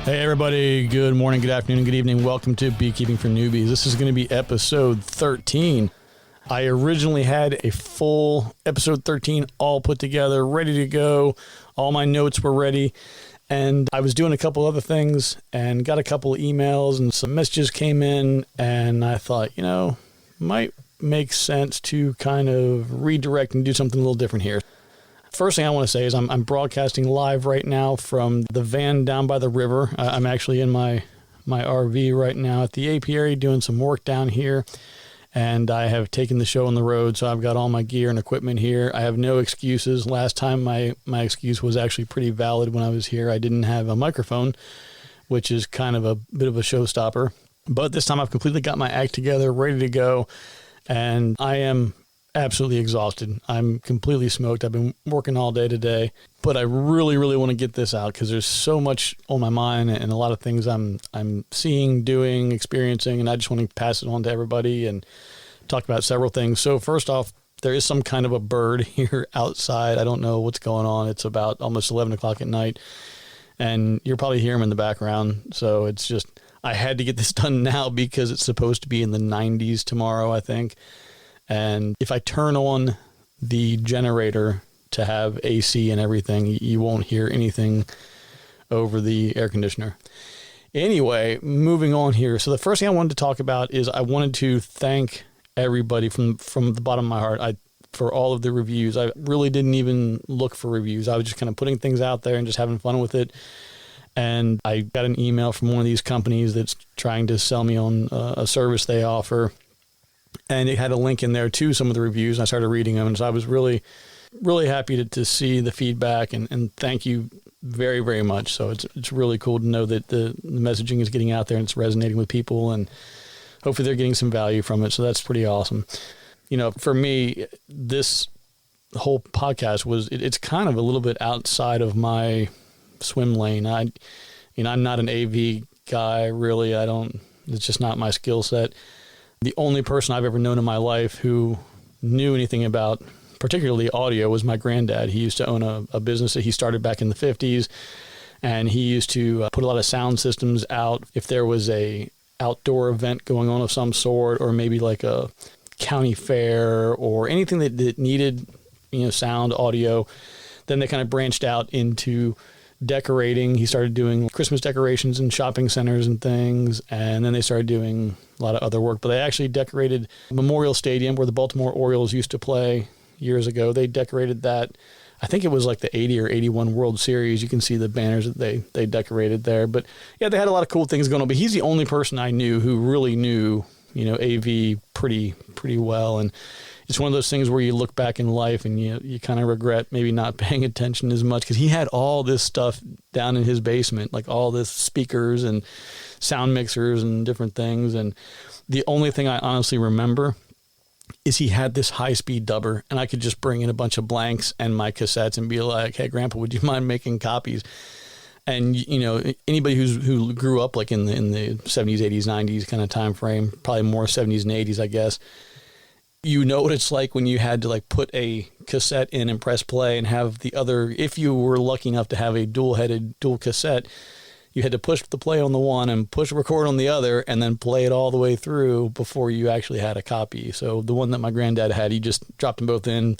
Hey everybody, good morning, good afternoon, good evening. Welcome to Beekeeping for Newbies. This is going to be episode 13. I originally had a full episode 13 all put together, ready to go. All my notes were ready. And I was doing a couple other things and got a couple of emails and some messages came in. And I thought, might make sense to kind of redirect and do something a little different here. First thing I want to say is I'm broadcasting live right now from the van down by the river. I'm actually in my RV right now at the apiary doing some work down here. And I have taken the show on the road, so I've got all my gear and equipment here. I have no excuses. Last time my excuse was actually pretty valid when I was here. I didn't have a microphone, which is kind of a bit of a showstopper. But this time I've completely got my act together, ready to go. And I am absolutely exhausted. I'm completely smoked. I've been working all day today, but I really, really want to get this out because there's so much on my mind and a lot of things I'm seeing, doing, experiencing, and I just want to pass it on to everybody and talk about several things. So first off, there is some kind of a bird here outside. I don't know what's going on. It's about almost 11 o'clock at night, and you're probably hearing him in the background. So it's just, I had to get this done now because it's supposed to be in the 90s tomorrow, I think. And if I turn on the generator to have AC and everything, you won't hear anything over the air conditioner. Anyway, moving on here. So the first thing I wanted to talk about is I wanted to thank everybody from the bottom of my heart for all of the reviews. I really didn't even look for reviews. I was just kind of putting things out there and just having fun with it. And I got an email from one of these companies that's trying to sell me on a service they offer. And it had a link in there to some of the reviews, and I started reading them. And so I was really, really happy to see the feedback, and thank you very, very much. So it's really cool to know that the messaging is getting out there and it's resonating with people, and hopefully they're getting some value from it. So that's pretty awesome. For me, this whole podcast it's kind of a little bit outside of my swim lane. I'm not an AV guy, really. It's just not my skill set. The only person I've ever known in my life who knew anything about particularly audio was my granddad. He used to own a business that he started back in the 50s, and he used to put a lot of sound systems out. If there was a outdoor event going on of some sort, or maybe like a county fair or anything that needed sound, audio, then they kind of branched out into decorating. He started doing Christmas decorations in shopping centers and things, and then they started doing a lot of other work. But they actually decorated Memorial Stadium where the Baltimore Orioles used to play years ago. They decorated that. I think it was like the 80 or 81 World Series. You can see the banners that they decorated there. But yeah, they had a lot of cool things going on. But he's the only person I knew who really knew AV pretty well. And it's one of those things where you look back in life and you kind of regret maybe not paying attention as much, because he had all this stuff down in his basement, like all this speakers and sound mixers and different things. And the only thing I honestly remember is he had this high-speed dubber, and I could just bring in a bunch of blanks and my cassettes and be like, hey, Grandpa, would you mind making copies? And, anybody who grew up like in the 70s, 80s, 90s kind of time frame, probably more 70s and 80s, I guess, what it's like when you had to like put a cassette in and press play and have the other, if you were lucky enough to have a dual-headed dual cassette, you had to push the play on the one and push record on the other and then play it all the way through before you actually had a copy. So the one that my granddad had, he just dropped them both in,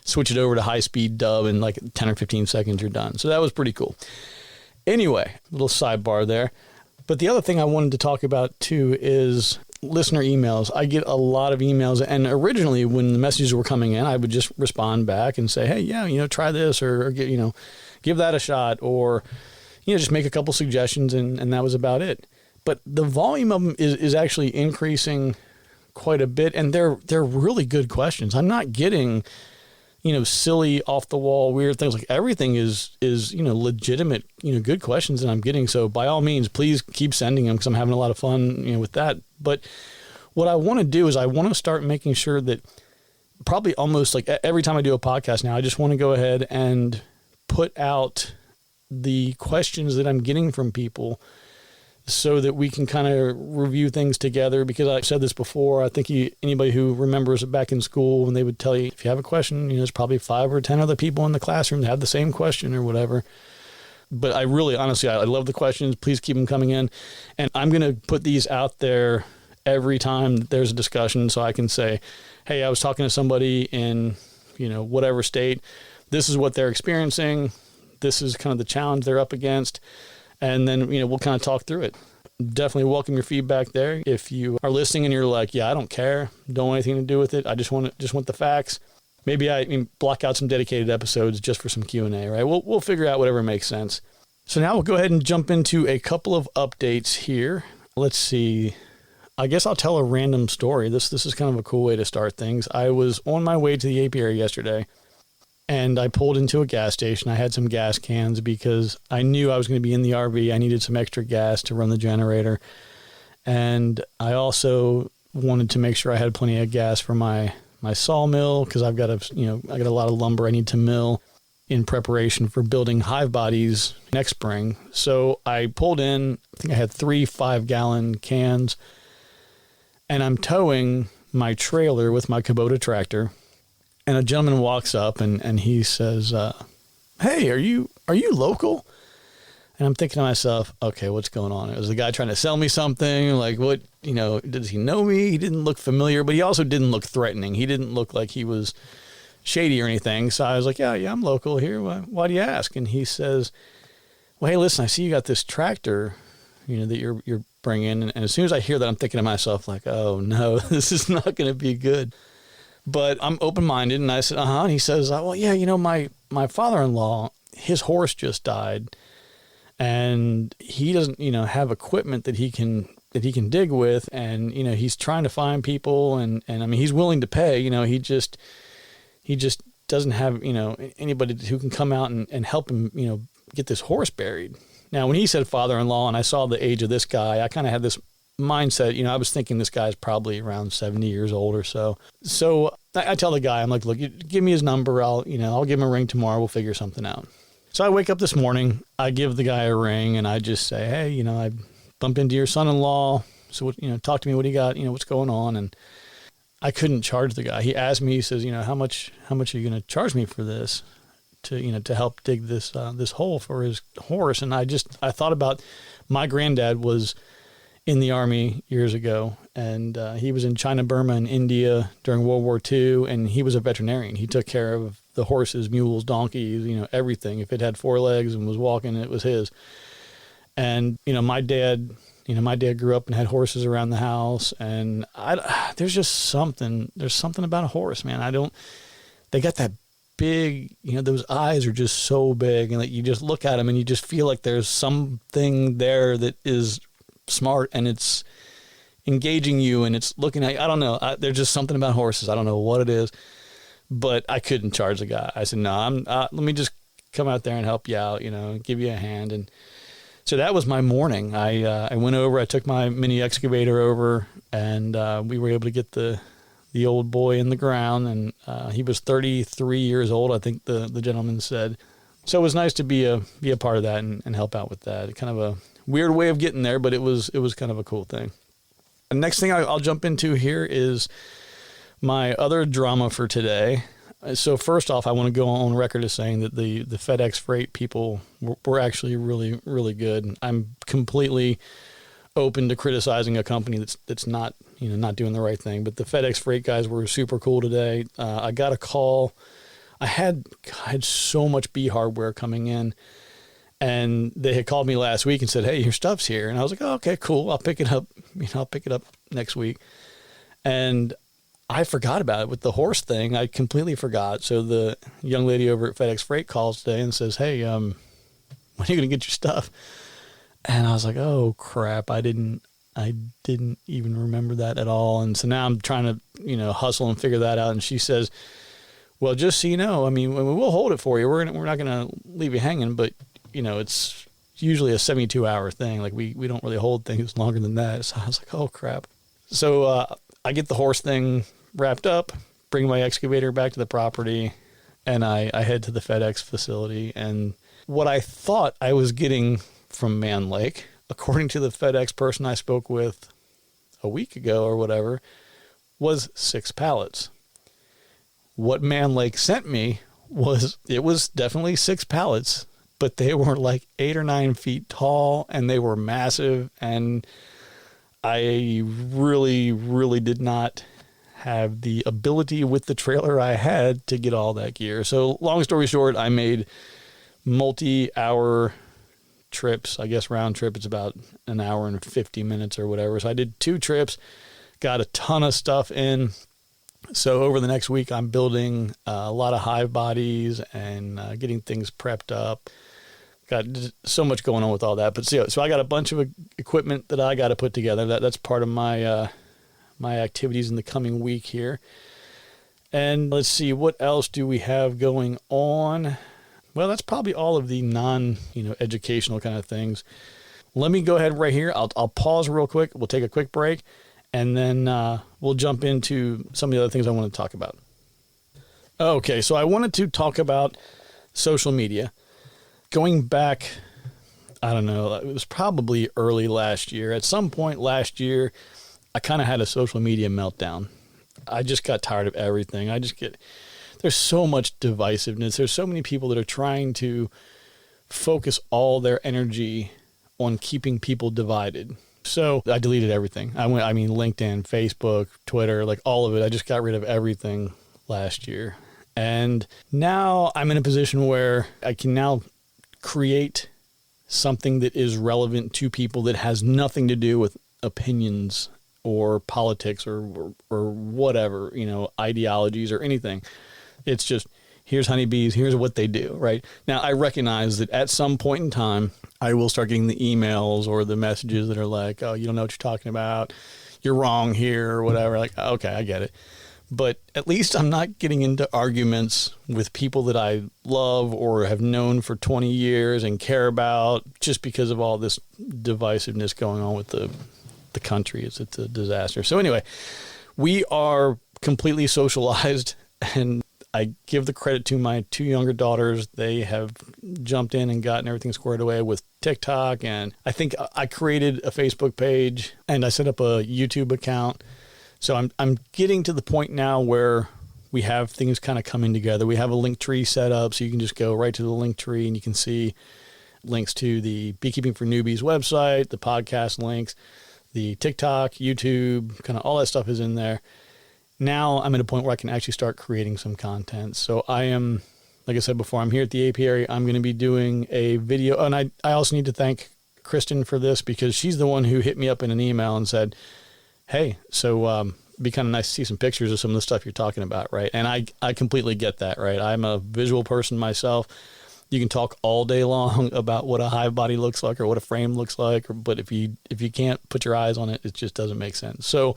switch it over to high-speed dub, and like 10 or 15 seconds you're done. So that was pretty cool. Anyway, little sidebar there. But the other thing I wanted to talk about too is listener emails. I get a lot of emails, and originally when the messages were coming in, I would just respond back and say, hey, yeah, try this, or give that a shot, or just make a couple suggestions, and that was about it. But the volume of them is actually increasing quite a bit, and they're really good questions. I'm not getting silly, off the wall, weird things. Like everything is legitimate, good questions that I'm getting. So by all means, please keep sending them, because I'm having a lot of fun, with that. But what I want to do is I want to start making sure that probably almost like every time I do a podcast now, I just want to go ahead and put out the questions that I'm getting from people so that we can kind of review things together. Because I've said this before, I think anybody who remembers back in school when they would tell you, if you have a question, there's probably 5 or 10 other people in the classroom that have the same question or whatever. But I really, honestly, I love the questions. Please keep them coming in. And I'm going to put these out there every time there's a discussion, so I can say, hey, I was talking to somebody in, whatever state. This is what they're experiencing. This is kind of the challenge they're up against. And then, we'll kind of talk through it. Definitely welcome your feedback there. If you are listening and you're like, yeah, I don't care, don't want anything to do with it, I just want the facts. Maybe I block out some dedicated episodes just for some Q&A, right? We'll figure out whatever makes sense. So now we'll go ahead and jump into a couple of updates here. Let's see. I guess I'll tell a random story. This is kind of a cool way to start things. I was on my way to the apiary yesterday, and I pulled into a gas station. I had some gas cans because I knew I was going to be in the RV. I needed some extra gas to run the generator. And I also wanted to make sure I had plenty of gas for my sawmill, because I've got I got a lot of lumber I need to mill in preparation for building hive bodies next spring. So I pulled in, I think I had 3 5-gallon cans, and I'm towing my trailer with my Kubota tractor. And a gentleman walks up and he says, hey, are you local? And I'm thinking to myself, okay, what's going on? Was the guy trying to sell me something? Like, what, does he know me? He didn't look familiar, but he also didn't look threatening. He didn't look like he was shady or anything. So I was like, yeah, I'm local here. Why do you ask? And he says, well, hey, listen, I see you got this tractor, that you're bringing. And as soon as I hear that, I'm thinking to myself, like, oh no, this is not going to be good. But I'm open-minded, and I said, uh-huh. And he says, well, yeah, my father-in-law, his horse just died, and he doesn't, have equipment that he can dig with, and he's trying to find people, and I mean, he's willing to pay. He just doesn't have anybody who can come out and help him get this horse buried. Now, when he said father-in-law, and I saw the age of this guy, I kind of had this mindset. I was thinking this guy's probably around 70 years old or so. So I tell the guy, I'm like, look, give me his number. I'll give him a ring tomorrow. We'll figure something out. So I wake up this morning, I give the guy a ring, and I just say, hey, I bumped into your son-in-law. So, talk to me. What do you got? What's going on? And I couldn't charge the guy. He asked me, he says, how much are you going to charge me for this to help dig this hole for his horse? And I thought about my granddad was in the Army years ago, and he was in China, Burma, and India during World War II, and he was a veterinarian. He took care of the horses, mules, donkeys, everything. If it had 4 legs and was walking, it was his. And, my dad grew up and had horses around the house, and there's something about a horse, man. They got that big, those eyes are just so big, and you just look at them and you just feel like there's something there that is smart, and it's engaging you, and it's looking at you. I don't know. There's just something about horses. I don't know what it is, but I couldn't charge the guy. I said, no, let me just come out there and help you out, give you a hand. And so that was my morning. I went over, I took my mini excavator over, and we were able to get the old boy in the ground, and he was 33 years old, I think the gentleman said. So it was nice to be a part of that and help out with that. Kind of a weird way of getting there, but it was kind of a cool thing. The next thing I'll jump into here is my other drama for today. So first off, I want to go on record as saying that the FedEx freight people were actually really, really good. I'm completely open to criticizing a company that's not doing the right thing, but the FedEx freight guys were super cool today. I got a call. I had so much bee hardware coming in, and they had called me last week and said, hey, your stuff's here. And I was like, oh, okay, cool. I'll pick it up. I'll pick it up next week. And I forgot about it with the horse thing. I completely forgot. So the young lady over at FedEx Freight calls today and says, hey, when are you going to get your stuff? And I was like, oh crap. I didn't even remember that at all. And so now I'm trying to, hustle and figure that out. And she says, well, just so you know, I mean, we'll hold it for you. We're not going to leave you hanging, but it's usually a 72-hour thing. Like we don't really hold things longer than that. So I was like, oh crap. So I get the horse thing wrapped up, bring my excavator back to the property, and I head to the FedEx facility. And what I thought I was getting from Man Lake, according to the FedEx person I spoke with a week ago or whatever, was 6 pallets. What Man Lake sent me was definitely 6 pallets, but they were like 8 or 9 feet tall and they were massive. And I really, really did not have the ability with the trailer I had to get all that gear. So long story short, I made multi-hour trips. I guess round trip, it's about an hour and 50 minutes or whatever. So I did 2 trips, got a ton of stuff in. So over the next week, I'm building a lot of hive bodies and getting things prepped up. Got so much going on with all that. But so I got a bunch of equipment that I got to put together. That's part of my my activities in the coming week here. And let's see, what else do we have going on? Well, that's probably all of the educational kind of things. Let me go ahead right here. I'll pause real quick. We'll take a quick break, and then we'll jump into some of the other things I want to talk about. Okay, so I wanted to talk about social media. Going back, I don't know, it was probably early last year. At some point last year, I kind of had a social media meltdown. I just got tired of everything. There's so much divisiveness. There's so many people that are trying to focus all their energy on keeping people divided. So I deleted everything. LinkedIn, Facebook, Twitter, like all of it. I just got rid of everything last year. And now I'm in a position where I can now create something that is relevant to people that has nothing to do with opinions or politics or whatever, ideologies or anything. It's just, here's honeybees, here's what they do, right? Now, I recognize that at some point in time, I will start getting the emails or the messages that are like, oh, you don't know what you're talking about, you're wrong here, or whatever. Like, okay, I get it. But at least I'm not getting into arguments with people that I love or have known for 20 years and care about just because of all this divisiveness going on with the country. It's a disaster. So anyway, we are completely socialized, and I give the credit to my 2 younger daughters. They have jumped in and gotten everything squared away with TikTok. And I think I created a Facebook page and I set up a YouTube account. So I'm getting to the point now where we have things kind of coming together. We have a link tree set up, so you can just go right to the link tree and you can see links to the Beekeeping for Newbees website, the podcast links, the TikTok, YouTube, kind of all that stuff is in there. Now I'm at a point where I can actually start creating some content. So I am, like I said before, I'm here at the apiary. I'm going to be doing a video. And I also need to thank Kristen for this, because she's the one who hit me up in an email and said, hey, so it'd be kind of nice to see some pictures of some of the stuff you're talking about, right? And I completely get that, right? I'm a visual person myself. You can talk all day long about what a hive body looks like or what a frame looks like, but if you can't put your eyes on it, it just doesn't make sense. So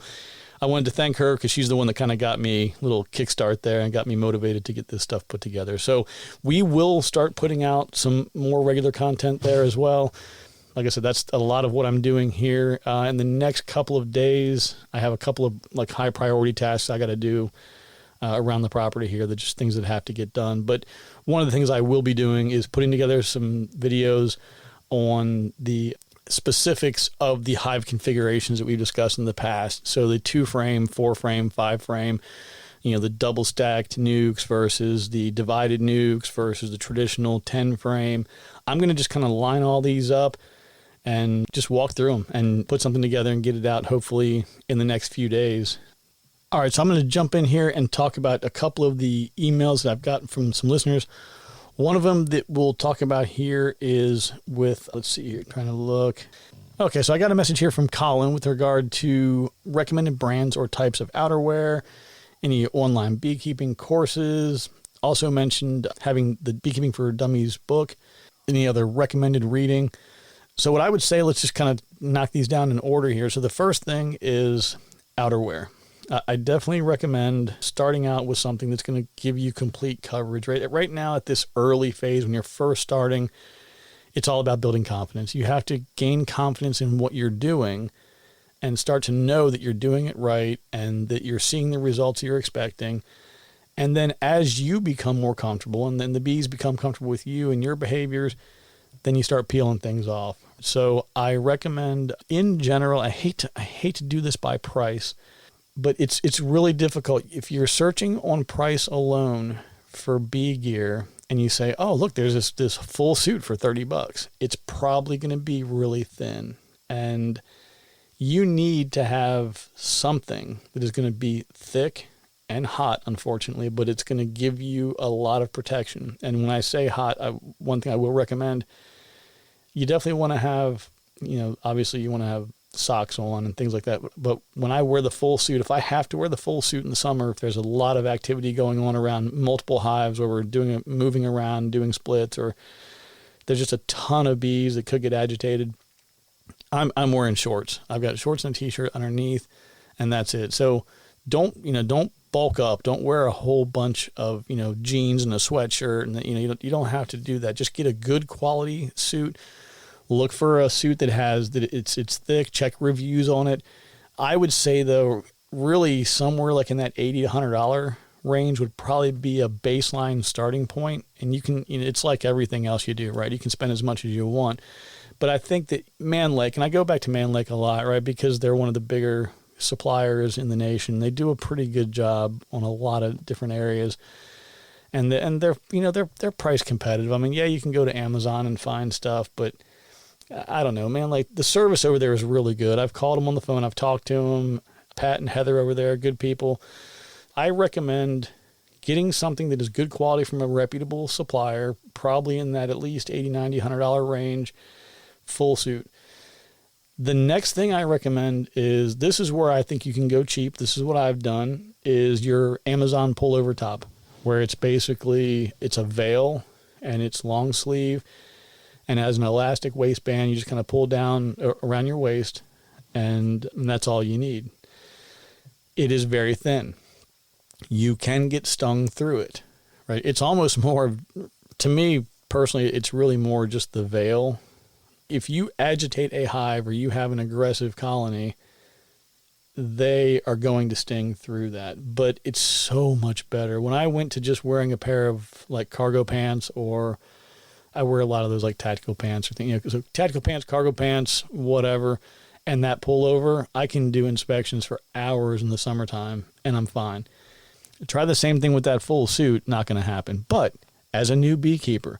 I wanted to thank her because she's the one that kind of got me a little kickstart there and got me motivated to get this stuff put together. So we will start putting out some more regular content there as well. Like I said, that's a lot of what I'm doing here. In the next couple of days, I have a couple of like high priority tasks I got to do around the property here. They're just things that have to get done. But one of the things I will be doing is putting together some videos on the specifics of the hive configurations that we've discussed in the past. So the 2-frame, 4-frame, 5-frame, the double stacked nukes versus the divided nukes versus the traditional 10-frame. I'm going to just kind of line all these up and just walk through them and put something together and get it out hopefully in the next few days. All right, so I'm going to jump in here and talk about a couple of the emails that I've gotten from some listeners. One of them that we'll talk about here is with, let's see here, trying to look. Okay, so I got a message here from Colin with regard to recommended brands or types of outerwear, any online beekeeping courses, also mentioned having the Beekeeping for Dummies book, any other recommended reading. So what I would say, let's just kind of knock these down in order here. So the first thing is outerwear. I definitely recommend starting out with something that's going to give you complete coverage. Right now at this early phase, when you're first starting, it's all about building confidence. You have to gain confidence in what you're doing and start to know that you're doing it right and that you're seeing the results you're expecting. And then as you become more comfortable and then the bees become comfortable with you and your behaviors, then you start peeling things off. So I recommend, in general, I hate to do this by price, but it's really difficult. If you're searching on price alone for bee gear, and you say, oh, look, there's this full suit for $30. It's probably going to be really thin. And you need to have something that is going to be thick and hot, unfortunately, but it's going to give you a lot of protection. And when I say hot, one thing I will recommend, you definitely want to have, obviously you want to have socks on and things like that. But when I wear the full suit, if I have to wear the full suit in the summer, if there's a lot of activity going on around multiple hives where we're moving around, doing splits, or there's just a ton of bees that could get agitated, I'm wearing shorts. I've got shorts and a t-shirt underneath, and that's it. So don't bulk up. Don't wear a whole bunch of, jeans and a sweatshirt, and you don't have to do that. Just get a good quality suit. Look for a suit that it's thick. Check reviews on it. I would say though, really somewhere like in that $80 to $100 range would probably be a baseline starting point. And you can, it's like everything else you do, right? You can spend as much as you want. But I think that Man Lake, and I go back to Man Lake a lot, right? Because they're one of the bigger suppliers in the nation. They do a pretty good job on a lot of different areas. And they're price competitive. I mean, yeah, you can go to Amazon and find stuff, but I don't know, man. Like, the service over there is really good. I've called them on the phone. I've talked to them. Pat and Heather over there, good people. I recommend getting something that is good quality from a reputable supplier, probably in that at least $80, $90, $100 range, full suit. The next thing I recommend is, this is where I think you can go cheap. This is what I've done, is your Amazon pullover top, where it's a veil and it's long sleeve and has an elastic waistband. You just kind of pull down around your waist, and that's all you need. It is very thin. You can get stung through it, right? It's almost more, to me personally, it's really more just the veil. If you agitate a hive or you have an aggressive colony, they are going to sting through that. But it's so much better. When I went to just wearing a pair of like cargo pants, or I wear a lot of those like tactical pants or things, so tactical pants, cargo pants, whatever, and that pullover, I can do inspections for hours in the summertime and I'm fine. Try the same thing with that full suit, not going to happen. But as a new beekeeper,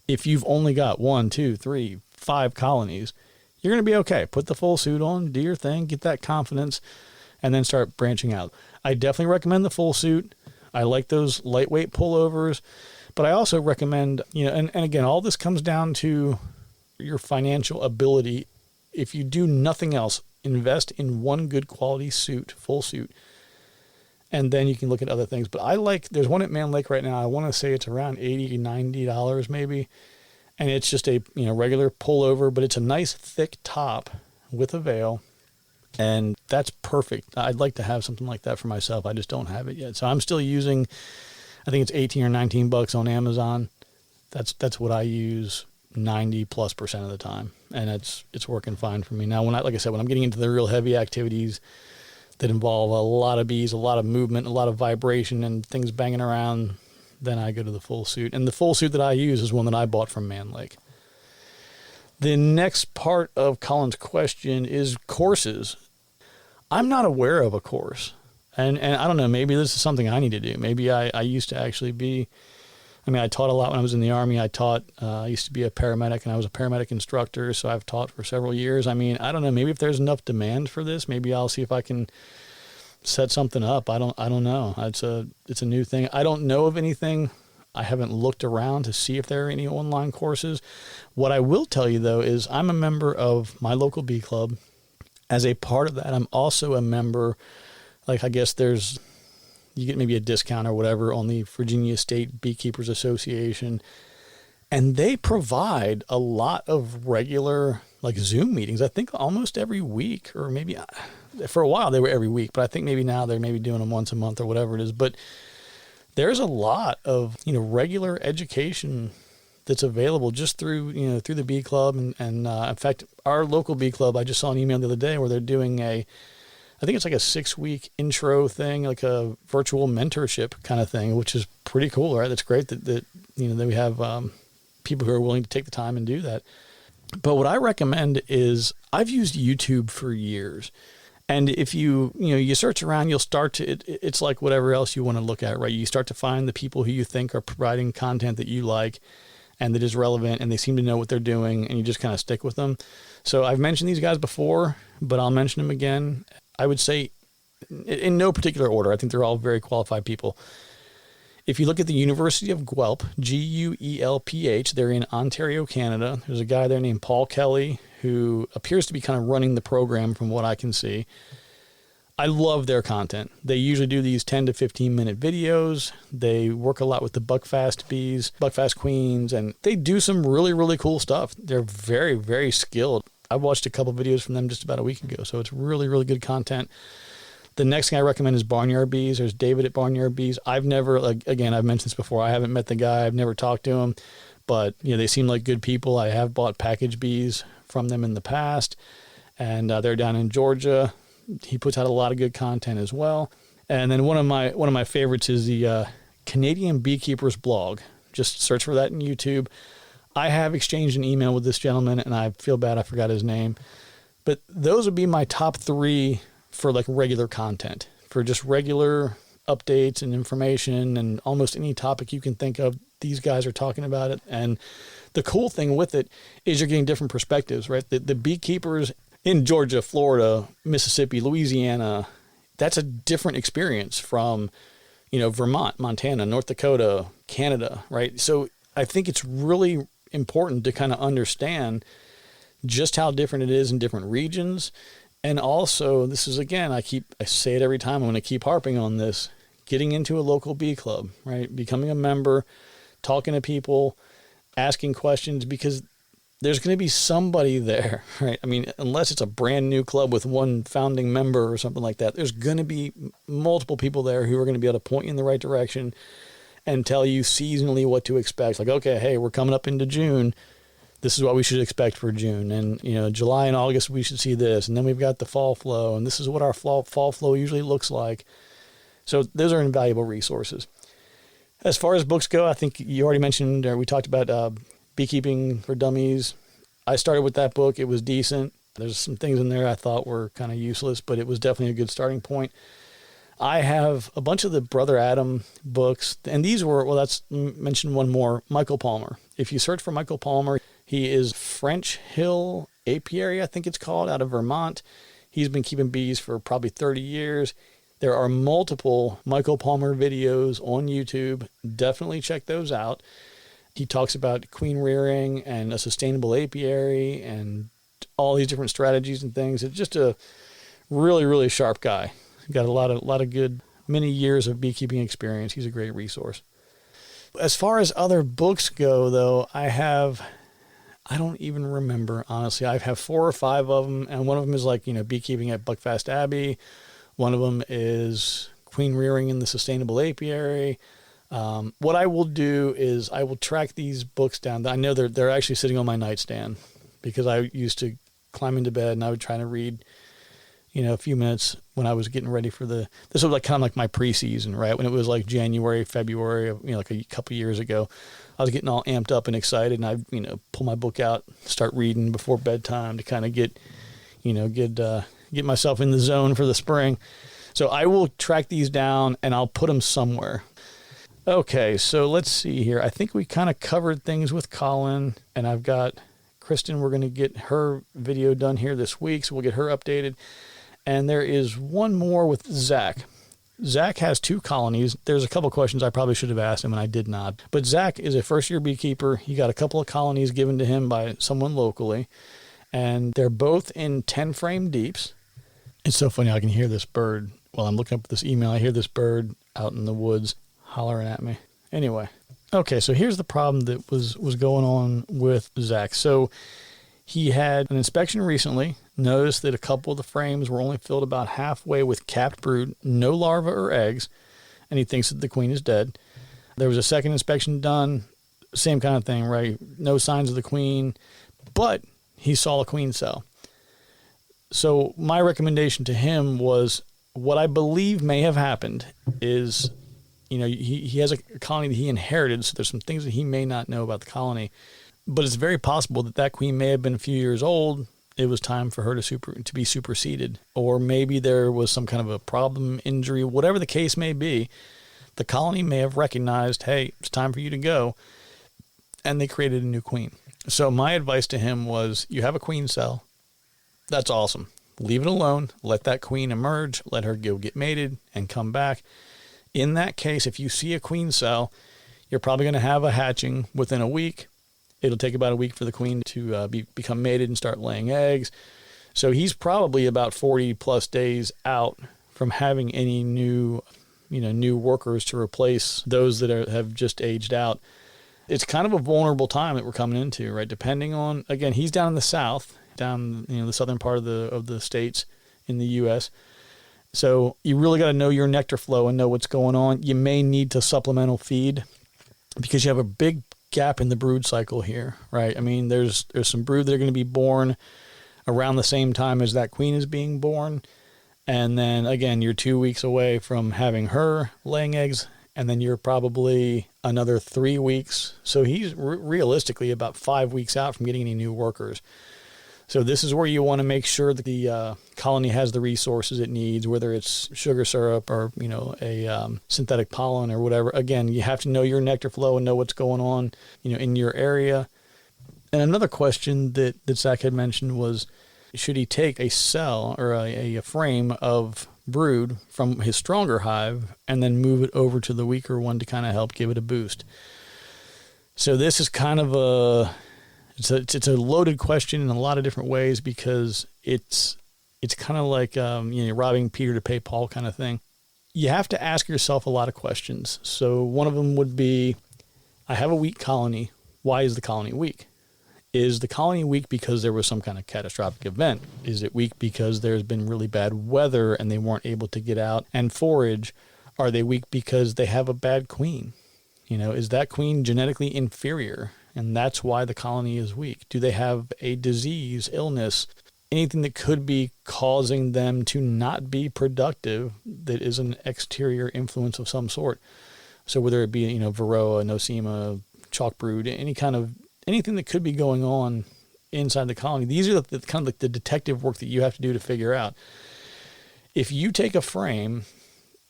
if you've only got 1, 2, 3, 5 colonies, you're going to be okay. Put the full suit on, do your thing, get that confidence, and then start branching out. I definitely recommend the full suit. I like those lightweight pullovers, but I also recommend, and again, all this comes down to your financial ability. If you do nothing else, invest in one good quality suit, full suit, and then you can look at other things. But there's one at Man Lake right now. I want to say it's around $80, $90 maybe. And it's just a regular pullover, but it's a nice thick top with a veil. And that's perfect. I'd like to have something like that for myself. I just don't have it yet. So I'm still using, I think it's $18 or $19 on Amazon. That's what I use 90+% of the time. And it's working fine for me. Now, when I'm getting into the real heavy activities that involve a lot of bees, a lot of movement, a lot of vibration and things banging around, then I go to the full suit. And the full suit that I use is one that I bought from Man Lake. The next part of Colin's question is courses. I'm not aware of a course. And I don't know, maybe this is something I need to do. Maybe I used to actually be, I taught a lot when I was in the Army. I used to be a paramedic, and I was a paramedic instructor, so I've taught for several years. I don't know, maybe if there's enough demand for this, maybe I'll see if I can set something up. I don't know. It's a new thing. I don't know of anything. I haven't looked around to see if there are any online courses. What I will tell you though is I'm a member of my local bee club. As a part of that, I'm also a member, like I guess you get maybe a discount or whatever on the Virginia State Beekeepers Association. And they provide a lot of regular like Zoom meetings, I think almost every week, or maybe for a while they were every week, but I think maybe now they're maybe doing them once a month or whatever it is. But there's a lot of, regular education that's available just through the bee club. And in fact, our local bee club, I just saw an email the other day where they're doing I think it's like a 6-week intro thing, like a virtual mentorship kind of thing, which is pretty cool, right? That's great that we have people who are willing to take the time and do that. But what I recommend is, I've used YouTube for years, And if you search around, you'll start to, it's like whatever else you want to look at, right? You start to find the people who you think are providing content that you like and that is relevant, and they seem to know what they're doing, and you just kind of stick with them. So I've mentioned these guys before, but I'll mention them again. I would say in no particular order. I think they're all very qualified people. If you look at the University of Guelph, Guelph, they're in Ontario, Canada. There's a guy there named Paul Kelly who appears to be kind of running the program from what I can see. I love their content. They usually do these 10 to 15 minute videos. They work a lot with the Buckfast bees, Buckfast queens, and they do some really, really cool stuff. They're very, very skilled. I watched a couple videos from them just about a week ago, so it's really, really good content. The next thing I recommend is Barnyard Bees. There's David at Barnyard Bees. I've never, again, I've mentioned this before. I haven't met the guy. I've never talked to him, but they seem like good people. I have bought package bees from them in the past, and they're down in Georgia. He puts out a lot of good content as well. And then one of my favorites is the Canadian Beekeepers blog. Just search for that in YouTube. I have exchanged an email with this gentleman, and I feel bad I forgot his name. But those would be my top 3 for like regular content, for just regular updates and information and almost any topic you can think of. These guys are talking about it. And the cool thing with it is you're getting different perspectives, right? The beekeepers in Georgia, Florida, Mississippi, Louisiana, that's a different experience from, Vermont, Montana, North Dakota, Canada, right? So I think it's really important to kind of understand just how different it is in different regions. And also, this is, again, I say it every time, I'm going to keep harping on this, getting into a local bee club, right? Becoming a member, talking to people, asking questions, because there's going to be somebody there, right? I mean, unless it's a brand new club with one founding member or something like that, there's going to be multiple people there who are going to be able to point you in the right direction and tell you seasonally what to expect. Like, okay, hey, we're coming up into June. This is what we should expect for June. And, July and August, we should see this. And then we've got the fall flow, and this is what our fall flow usually looks like. So those are invaluable resources. As far as books go, I think you already mentioned, or we talked about Beekeeping for Dummies. I started with that book. It was decent. There's some things in there I thought were kind of useless, but it was definitely a good starting point. I have a bunch of the Brother Adam books, and these were, let's mention one more, Michael Palmer. If you search for Michael Palmer, he is French Hill Apiary, I think it's called, out of Vermont. He's been keeping bees for probably 30 years. There are multiple Michael Palmer videos on YouTube. Definitely check those out. He talks about queen rearing and a sustainable apiary and all these different strategies and things. It's just a really, really sharp guy. Got a lot of good, many years of beekeeping experience. He's a great resource. As far as other books go, though, I don't even remember, honestly. I have 4 or 5 of them, and one of them is like, Beekeeping at Buckfast Abbey. One of them is Queen Rearing in the Sustainable Apiary. What I will do is I will track these books down. I know they're actually sitting on my nightstand because I used to climb into bed and I would try to read, a few minutes when I was getting ready for this was like kind of like my preseason, right? When it was like January, February, like a couple years ago, I was getting all amped up and excited, and I'd, pull my book out, start reading before bedtime to kind of get myself in the zone for the spring. So I will track these down and I'll put them somewhere. Okay, so let's see here. I think we kind of covered things with Colin, and I've got Kristen. We're going to get her video done here this week, so we'll get her updated. And there is one more with Zach. Zach has 2 colonies. There's a couple questions I probably should have asked him, and I did not. But Zach is a first-year beekeeper. He got a couple of colonies given to him by someone locally, and they're both in 10-frame deeps. It's so funny. I can hear this bird while I'm looking up this email. I hear this bird out in the woods hollering at me. Anyway, okay, so here's the problem that was going on with Zach. So he had an inspection recently, noticed that a couple of the frames were only filled about halfway with capped brood, no larvae or eggs, and he thinks that the queen is dead. There was a second inspection done, same kind of thing, right? No signs of the queen, but he saw a queen cell. So my recommendation to him was, what I believe may have happened is, he has a colony that he inherited, so there's some things that he may not know about the colony. But it's very possible that queen may have been a few years old, it was time for her to be superseded. Or maybe there was some kind of a problem, injury, whatever the case may be. The colony may have recognized, hey, it's time for you to go. And they created a new queen. So my advice to him was, you have a queen cell. That's awesome. Leave it alone. Let that queen emerge. Let her go get mated and come back. In that case, if you see a queen cell, you're probably going to have a hatching within a week. It'll take about a week for the queen to become mated and start laying eggs. So he's probably about 40 plus days out from having any new workers to replace those that have just aged out. It's kind of a vulnerable time that we're coming into, right? Depending on, again, he's down in the south, down the southern part of the states in the U.S. So you really got to know your nectar flow and know what's going on. You may need to supplemental feed because you have a big gap in the brood cycle here, right? I mean, there's some brood that are going to be born around the same time as that queen is being born. And then again, you're 2 weeks away from having her laying eggs. And then you're probably another 3 weeks. So he's realistically about 5 weeks out from getting any new workers. So this is where you want to make sure that the colony has the resources it needs, whether it's sugar syrup or, a synthetic pollen or whatever. Again, you have to know your nectar flow and know what's going on, in your area. And another question that Zach had mentioned was, should he take a cell or a frame of brood from his stronger hive and then move it over to the weaker one to kind of help give it a boost? So this is kind of it's a loaded question in a lot of different ways because it's kind of like robbing Peter to pay Paul kind of thing. You have to ask yourself a lot of questions. So one of them would be, I have a weak colony. Why is the colony weak? Is the colony weak because there was some kind of catastrophic event? Is it weak because there's been really bad weather and they weren't able to get out and forage? Are they weak because they have a bad queen? Is that queen genetically inferior? And that's why the colony is weak. Do they have a disease, illness, anything that could be causing them to not be productive that is an exterior influence of some sort? So whether it be, varroa, nosema, chalk brood, anything that could be going on inside the colony. These are the kind of like the detective work that you have to do to figure out. If you take a frame,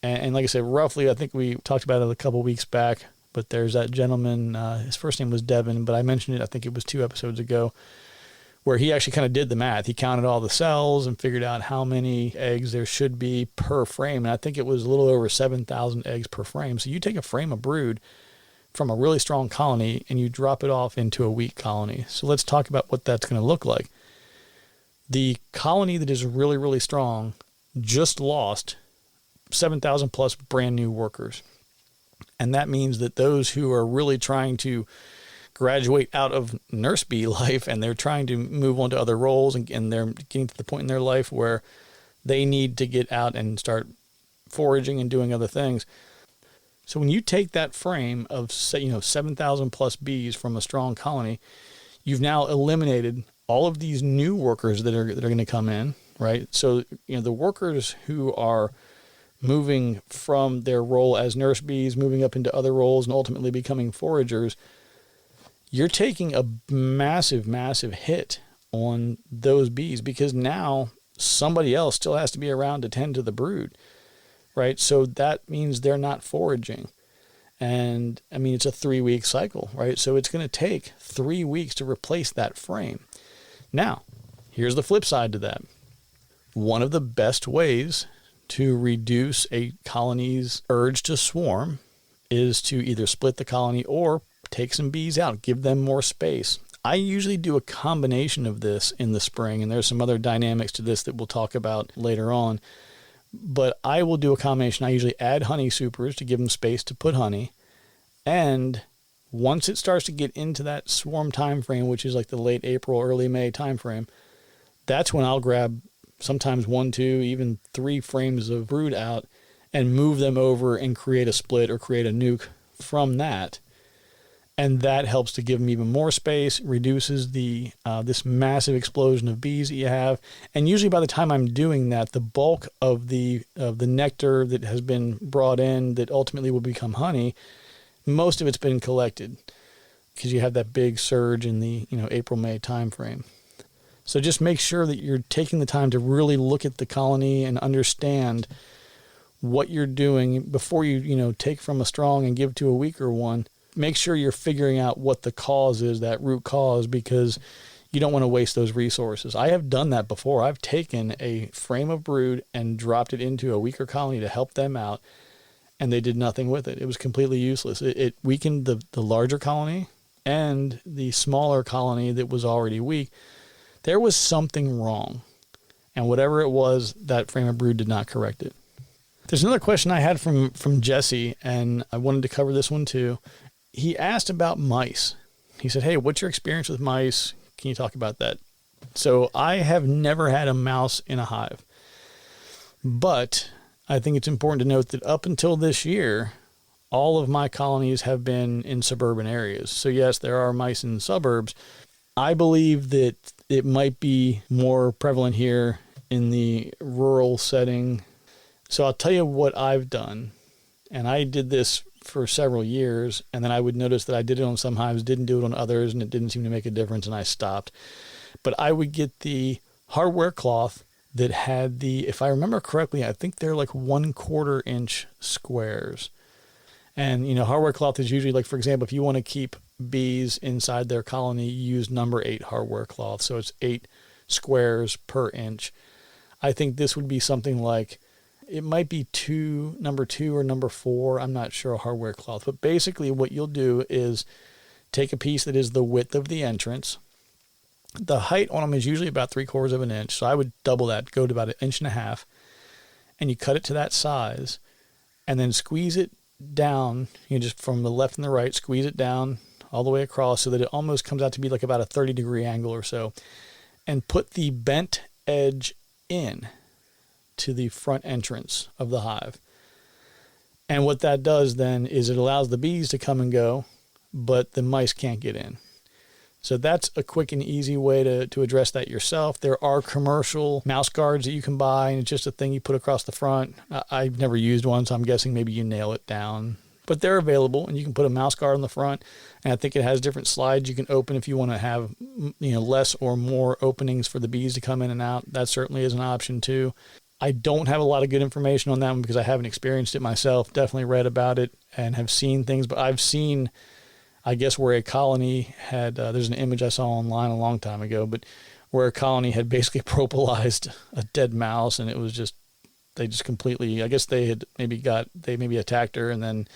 and like I said, roughly, I think we talked about it a couple weeks back, but there's that gentleman, his first name was Devin, but I mentioned it, I think it was 2 episodes ago, where he actually kind of did the math. He counted all the cells and figured out how many eggs there should be per frame. And I think it was a little over 7,000 eggs per frame. So you take a frame of brood from a really strong colony and you drop it off into a weak colony. So let's talk about what that's going to look like. The colony that is really, really strong just lost 7,000 plus brand new workers. And that means that those who are really trying to graduate out of nurse bee life and they're trying to move on to other roles and they're getting to the point in their life where they need to get out and start foraging and doing other things. So when you take that frame of 7,000 plus bees from a strong colony, you've now eliminated all of these new workers that are going to come in, right? So the workers who are moving from their role as nurse bees, moving up into other roles and ultimately becoming foragers, you're taking a massive, massive hit on those bees because now somebody else still has to be around to tend to the brood, right? So that means they're not foraging. And I mean, it's a 3-week cycle, right? So it's going to take 3 weeks to replace that frame. Now, here's the flip side to that. One of the best ways to reduce a colony's urge to swarm is to either split the colony or take some bees out, give them more space. I usually do a combination of this in the spring, and there's some other dynamics to this that we'll talk about later on. But I will do a combination. I usually add honey supers to give them space to put honey. And once it starts to get into that swarm time frame, which is like the late April, early May time frame, that's when I'll grab sometimes 1, 2, even 3 frames of brood out and move them over and create a split or create a nuke from that. And that helps to give them even more space, reduces the this massive explosion of bees that you have. And usually by the time I'm doing that, the bulk of the nectar that has been brought in that ultimately will become honey, most of it's been collected because you have that big surge in the April, May time frame. So just make sure that you're taking the time to really look at the colony and understand what you're doing before you take from a strong and give to a weaker one. Make sure you're figuring out what the cause is, that root cause, because you don't want to waste those resources. I have done that before. I've taken a frame of brood and dropped it into a weaker colony to help them out, and they did nothing with it. It was completely useless. It weakened the larger colony and the smaller colony that was already weak. There was something wrong, and whatever it was, that frame of brood did not correct it. There's another question I had from Jesse, and I wanted to cover this one too. He asked about mice. He said, hey, what's your experience with mice? Can you talk about that? So I have never had a mouse in a hive, but I think it's important to note that up until this year, all of my colonies have been in suburban areas. So yes, there are mice in the suburbs. I believe that it might be more prevalent here in the rural setting. So I'll tell you what I've done. And I did this for several years, and then I would notice that I did it on some hives, didn't do it on others, and it didn't seem to make a difference, and I stopped. But I would get the hardware cloth that had if I remember correctly, I think they're like 1/4 inch squares. And, hardware cloth is usually, like, for example, if you want to keep bees inside their colony, you use number 8 hardware cloth. So it's 8 squares per inch. I think this would be something like, it might be number 2 or number 4. I'm not sure, a hardware cloth. But basically what you'll do is take a piece that is the width of the entrance. The height on them is usually about 3/4 of an inch. So I would double that, go to about 1.5 inches. And you cut it to that size and then squeeze it down, just from the left and the right, squeeze it down all the way across so that it almost comes out to be like about a 30-degree angle or so. And put the bent edge in to the front entrance of the hive. And what that does then is it allows the bees to come and go, but the mice can't get in. So that's a quick and easy way to address that yourself. There are commercial mouse guards that you can buy, and it's just a thing you put across the front. I've never used one, so I'm guessing maybe you nail it down. But they're available, and you can put a mouse guard on the front, and I think it has different slides you can open if you want to have less or more openings for the bees to come in and out. That certainly is an option too. I don't have a lot of good information on that one because I haven't experienced it myself. Definitely read about it and have seen things, but I've seen, I guess, where a colony had, there's an image I saw online a long time ago, but where a colony had basically propolized a dead mouse, and it was just, they just completely, I guess they maybe attacked her and then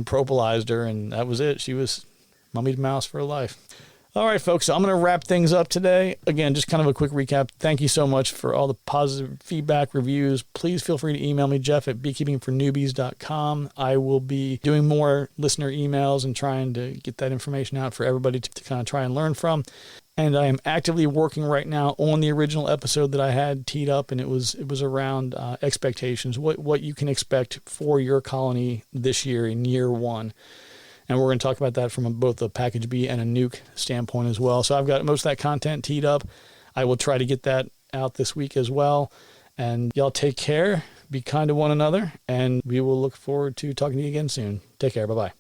propolized her, and that was it. She was mummied mouse for life. All right, folks, so I'm going to wrap things up today. Again, just kind of a quick recap. Thank you so much for all the positive feedback, reviews. Please feel free to email me, Jeff@beekeepingfornewbies.com. I will be doing more listener emails and trying to get that information out for everybody to kind of try and learn from. And I am actively working right now on the original episode that I had teed up, and it was around expectations, what you can expect for your colony this year in year 1. And we're going to talk about that from both a package bee and a nuke standpoint as well. So I've got most of that content teed up. I will try to get that out this week as well. And y'all take care, be kind to one another, and we will look forward to talking to you again soon. Take care. Bye-bye.